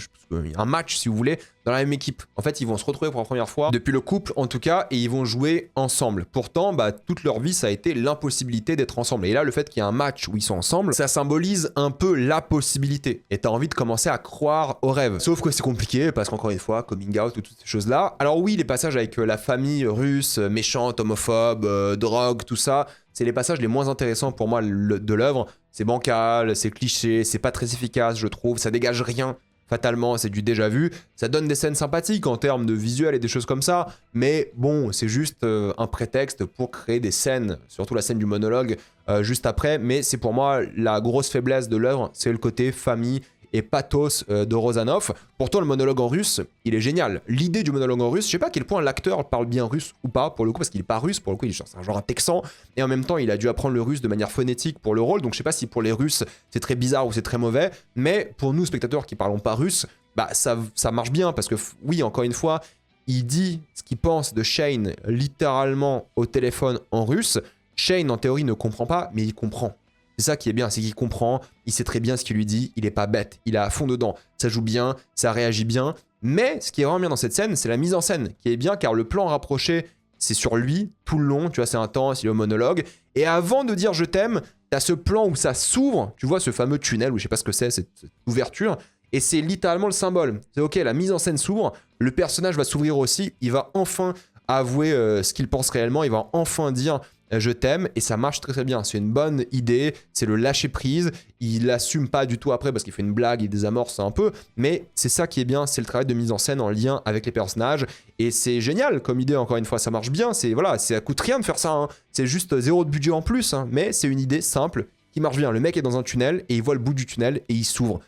un match si vous voulez, dans la même équipe. En fait, ils vont se retrouver pour la première fois, depuis le couple en tout cas, et ils vont jouer ensemble. Pourtant, toute leur vie, ça a été l'impossibilité d'être ensemble. Et là, le fait qu'il y ait un match où ils sont ensemble, ça symbolise un peu la possibilité. Et t'as envie de commencer à croire au rêve. Sauf que c'est compliqué, parce qu'encore une fois, coming out, toutes ces choses-là. Alors oui, les passages avec la famille russe, méchante, homophobe, drogue, tout ça, c'est les passages les moins intéressants pour moi de l'œuvre. C'est bancal, c'est cliché, c'est pas très efficace, je trouve. Ça dégage rien, fatalement, c'est du déjà vu. Ça donne des scènes sympathiques en termes de visuel et des choses comme ça. Mais bon, c'est juste un prétexte pour créer des scènes, surtout la scène du monologue juste après. Mais c'est pour moi la grosse faiblesse de l'œuvre, c'est le côté famille et pathos de Rozanov. Pourtant, le monologue en russe, il est génial. L'idée du monologue en russe, je sais pas à quel point l'acteur parle bien russe ou pas, pour le coup, parce qu'il est pas russe, pour le coup, c'est un genre un texan, et en même temps, il a dû apprendre le russe de manière phonétique pour le rôle, donc je sais pas si pour les Russes, c'est très bizarre ou c'est très mauvais, mais pour nous, spectateurs qui parlons pas russe, ça marche bien, parce que oui, encore une fois, il dit ce qu'il pense de Shane littéralement au téléphone en russe. Shane, en théorie, ne comprend pas, mais il comprend. C'est ça qui est bien, c'est qu'il comprend, il sait très bien ce qu'il lui dit, il est pas bête, il est à fond dedans, ça joue bien, ça réagit bien. Mais ce qui est vraiment bien dans cette scène, c'est la mise en scène qui est bien, car le plan rapproché, c'est sur lui tout le long, tu vois, c'est intense, il est au monologue. Et avant de dire je t'aime, t'as ce plan où ça s'ouvre, tu vois ce fameux tunnel, où je sais pas ce que c'est, cette ouverture, et c'est littéralement le symbole. C'est ok, la mise en scène s'ouvre, le personnage va s'ouvrir aussi, il va enfin avouer ce qu'il pense réellement, il va enfin dire je t'aime, et ça marche très très bien. C'est une bonne idée, c'est le lâcher prise, il l'assume pas du tout après parce qu'il fait une blague, il désamorce un peu, mais c'est ça qui est bien, c'est le travail de mise en scène en lien avec les personnages, et c'est génial comme idée, encore une fois, ça marche bien, voilà, ça coûte rien de faire ça, hein. C'est juste 0 de budget en plus, hein. Mais c'est une idée simple qui marche bien. Le mec est dans un tunnel, et il voit le bout du tunnel, et il s'ouvre.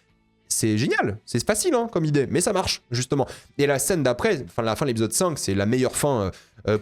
C'est génial, c'est facile hein, comme idée, mais ça marche, justement. Et la scène d'après, la fin de l'épisode 5, c'est la meilleure fin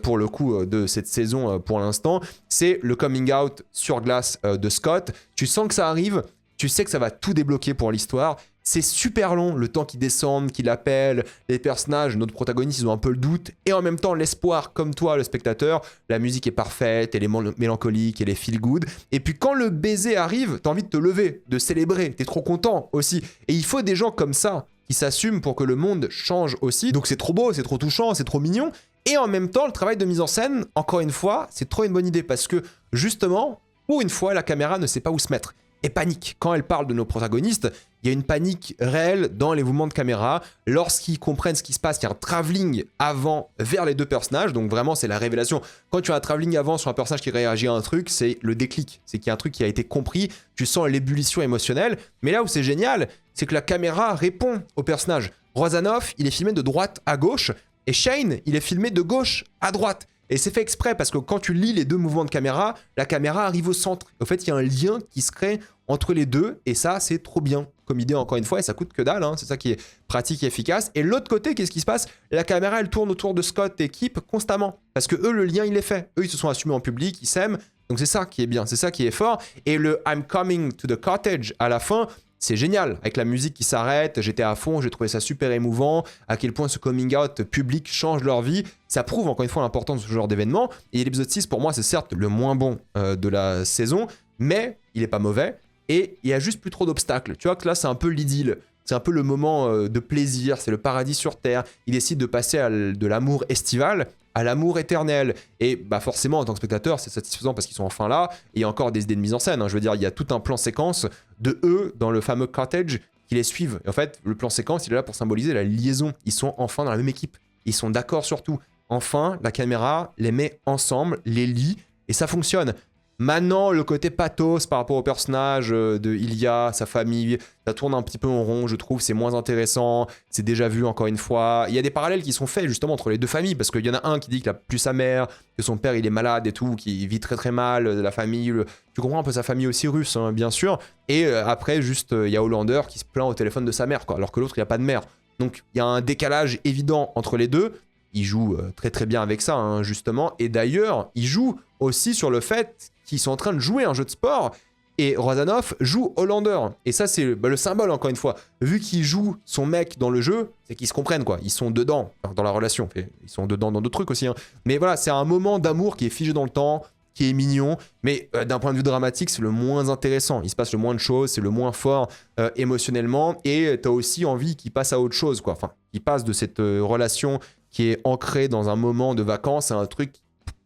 pour le coup de cette saison pour l'instant, c'est le coming out sur glace de Scott. Tu sens que ça arrive, tu sais que ça va tout débloquer pour l'histoire. C'est super long, le temps qu'ils descendent, qu'ils l'appellent, les personnages, notre protagoniste, ils ont un peu le doute, et en même temps l'espoir, comme toi le spectateur, la musique est parfaite, elle est mélancolique, elle est feel good, et puis quand le baiser arrive, t'as envie de te lever, de célébrer, t'es trop content aussi, et il faut des gens comme ça, qui s'assument pour que le monde change aussi, donc c'est trop beau, c'est trop touchant, c'est trop mignon, et en même temps, le travail de mise en scène, encore une fois, c'est trop une bonne idée, parce que justement, pour une fois, la caméra ne sait pas où se mettre, et panique. Quand elle parle de nos protagonistes, il y a une panique réelle dans les mouvements de caméra. Lorsqu'ils comprennent ce qui se passe, il y a un travelling avant vers les deux personnages. Donc vraiment, c'est la révélation. Quand tu as un travelling avant sur un personnage qui réagit à un truc, c'est le déclic. C'est qu'il y a un truc qui a été compris. Tu sens l'ébullition émotionnelle. Mais là où c'est génial, c'est que la caméra répond au personnage. Rozanov, il est filmé de droite à gauche. Et Shane, il est filmé de gauche à droite. Et c'est fait exprès parce que quand tu lis les deux mouvements de caméra, la caméra arrive au centre. En fait, il y a un lien qui se crée entre les deux, et ça, c'est trop bien comme idée, encore une fois, et ça coûte que dalle, hein. C'est ça qui est pratique et efficace. Et l'autre côté, qu'est-ce qui se passe? La caméra, elle tourne autour de Scott et Kip constamment, parce que eux, le lien, il est fait. Eux, ils se sont assumés en public, ils s'aiment, donc c'est ça qui est bien, c'est ça qui est fort. Et le I'm coming to the cottage à la fin, c'est génial, avec la musique qui s'arrête, j'étais à fond, j'ai trouvé ça super émouvant, à quel point ce coming out public change leur vie, ça prouve encore une fois l'importance de ce genre d'événement, et l'épisode 6 pour moi c'est certes le moins bon de la saison, mais il est pas mauvais, et il y a juste plus trop d'obstacles, tu vois que là c'est un peu l'idylle, c'est un peu le moment de plaisir, c'est le paradis sur terre, il décide de passer de l'amour estival à l'amour éternel. Et forcément, en tant que spectateur, c'est satisfaisant parce qu'ils sont enfin là. Et il y a encore des idées de mise en scène, hein. Je veux dire, il y a tout un plan séquence de eux dans le fameux cottage qui les suivent. Et en fait, le plan séquence, il est là pour symboliser la liaison. Ils sont enfin dans la même équipe. Ils sont d'accord sur tout. Enfin, la caméra les met ensemble, les lie, et ça fonctionne. Maintenant, le côté pathos par rapport au personnage de Ilya, sa famille, ça tourne un petit peu en rond, je trouve, c'est moins intéressant, c'est déjà vu encore une fois. Il y a des parallèles qui sont faits justement entre les deux familles, parce qu'il y en a un qui dit qu'il a plus sa mère, que son père il est malade et tout, qui vit très très mal, la famille, tu comprends un peu sa famille aussi russe, hein, bien sûr. Et après, juste, il y a Hollander qui se plaint au téléphone de sa mère, quoi, alors que l'autre il a pas de mère. Donc il y a un décalage évident entre les deux, il joue très très bien avec ça, hein, justement. Et d'ailleurs, il joue aussi sur le fait qu'ils sont en train de jouer un jeu de sport. Et Rozanov joue Hollander. Et ça, c'est le symbole, encore une fois. Vu qu'il joue son mec dans le jeu, c'est qu'ils se comprennent, quoi. Ils sont dedans, dans la relation. Ils sont dedans dans d'autres trucs aussi. Hein. Mais voilà, c'est un moment d'amour qui est figé dans le temps, qui est mignon. Mais d'un point de vue dramatique, c'est le moins intéressant. Il se passe le moins de choses, c'est le moins fort émotionnellement. Et t'as aussi envie qu'il passe à autre chose, quoi. Enfin, qu'il passe de cette relation qui est ancrée dans un moment de vacances à un truc,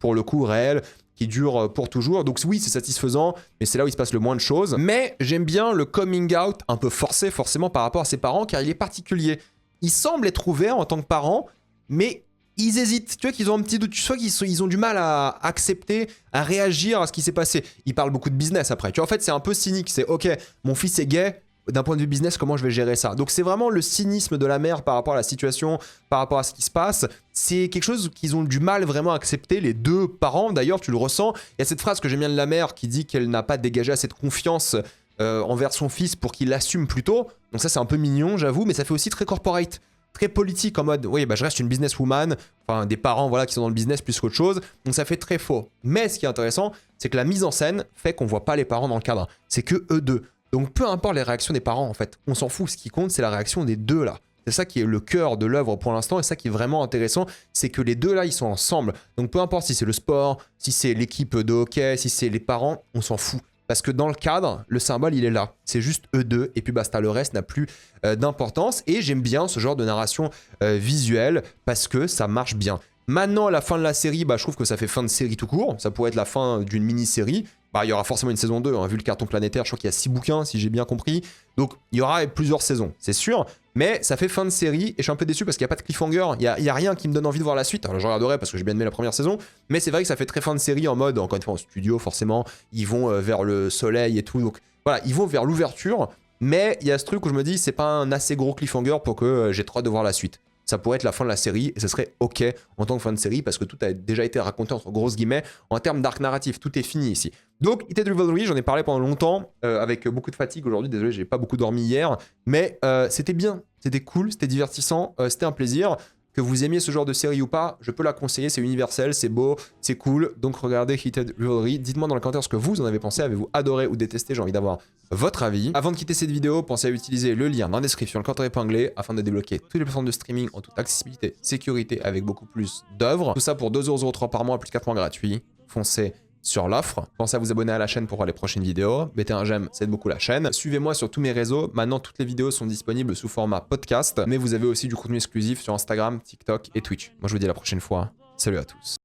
pour le coup, réel, qui dure pour toujours. Donc oui, c'est satisfaisant, mais c'est là où il se passe le moins de choses. Mais j'aime bien le coming out un peu forcé forcément par rapport à ses parents, car il est particulier. Il semble être ouvert en tant que parent, mais ils hésitent. Tu vois qu'ils ont un petit doute. Tu vois qu'ils ont du mal à accepter, à réagir à ce qui s'est passé. Ils parlent beaucoup de business après. Tu vois, en fait, c'est un peu cynique. C'est ok, mon fils est gay. D'un point de vue business, comment je vais gérer ça? Donc c'est vraiment le cynisme de la mère par rapport à la situation, par rapport à ce qui se passe. C'est quelque chose qu'ils ont du mal vraiment à accepter, les deux parents. D'ailleurs, tu le ressens. Il y a cette phrase que j'aime bien de la mère qui dit qu'elle n'a pas dégagé assez de confiance envers son fils pour qu'il l'assume plus tôt. Donc ça, c'est un peu mignon, j'avoue, mais ça fait aussi très corporate, très politique en mode, oui, bah, je reste une businesswoman, enfin des parents voilà, qui sont dans le business plus qu'autre chose. Donc ça fait très faux. Mais ce qui est intéressant, c'est que la mise en scène fait qu'on voit pas les parents dans le cadre. C'est que eux deux. Donc peu importe les réactions des parents en fait, on s'en fout, ce qui compte c'est la réaction des deux là. C'est ça qui est le cœur de l'œuvre pour l'instant et ça qui est vraiment intéressant, c'est que les deux là ils sont ensemble. Donc peu importe si c'est le sport, si c'est l'équipe de hockey, si c'est les parents, on s'en fout. Parce que dans le cadre, le symbole il est là, c'est juste eux deux et puis basta, le reste n'a plus d'importance. Et j'aime bien ce genre de narration visuelle parce que ça marche bien. Maintenant, à la fin de la série, bah, je trouve que ça fait fin de série tout court. Ça pourrait être la fin d'une mini-série. Bah, il y aura forcément une saison 2, hein, vu le carton planétaire. Je crois qu'il y a 6 bouquins, si j'ai bien compris. Donc, il y aura plusieurs saisons, c'est sûr. Mais ça fait fin de série et je suis un peu déçu parce qu'il n'y a pas de cliffhanger. Il n'y a rien qui me donne envie de voir la suite. Alors, je regarderai parce que j'ai bien aimé la première saison. Mais c'est vrai que ça fait très fin de série en mode, encore une fois, en studio, forcément. Ils vont vers le soleil et tout. Donc, voilà, ils vont vers l'ouverture. Mais il y a ce truc où je me dis, c'est pas un assez gros cliffhanger pour que j'ai trop hâte de voir la suite. Ça pourrait être la fin de la série et ce serait ok en tant que fin de série parce que tout a déjà été raconté entre grosses guillemets en termes d'arc narratif. Tout est fini ici. Donc, Heated Rivalry, j'en ai parlé pendant longtemps avec beaucoup de fatigue aujourd'hui. Désolé, j'ai pas beaucoup dormi hier. Mais c'était bien, c'était cool, c'était divertissant, c'était un plaisir. Que vous aimiez ce genre de série ou pas, je peux la conseiller, c'est universel, c'est beau, c'est cool. Donc regardez Heated Rivalry. Dites-moi dans les commentaires ce que vous en avez pensé. Avez-vous adoré ou détesté? J'ai envie d'avoir votre avis. Avant de quitter cette vidéo, pensez à utiliser le lien dans la description, le commentaire épinglé, afin de débloquer toutes les plateformes de streaming en toute accessibilité, sécurité, avec beaucoup plus d'œuvres. Tout ça pour 2,03€ par mois, plus 4 mois gratuits. Foncez sur l'offre. Pensez à vous abonner à la chaîne pour voir les prochaines vidéos. Mettez un j'aime, ça aide beaucoup la chaîne. Suivez-moi sur tous mes réseaux. Maintenant, toutes les vidéos sont disponibles sous format podcast. Mais vous avez aussi du contenu exclusif sur Instagram, TikTok et Twitch. Moi, je vous dis à la prochaine fois. Salut à tous.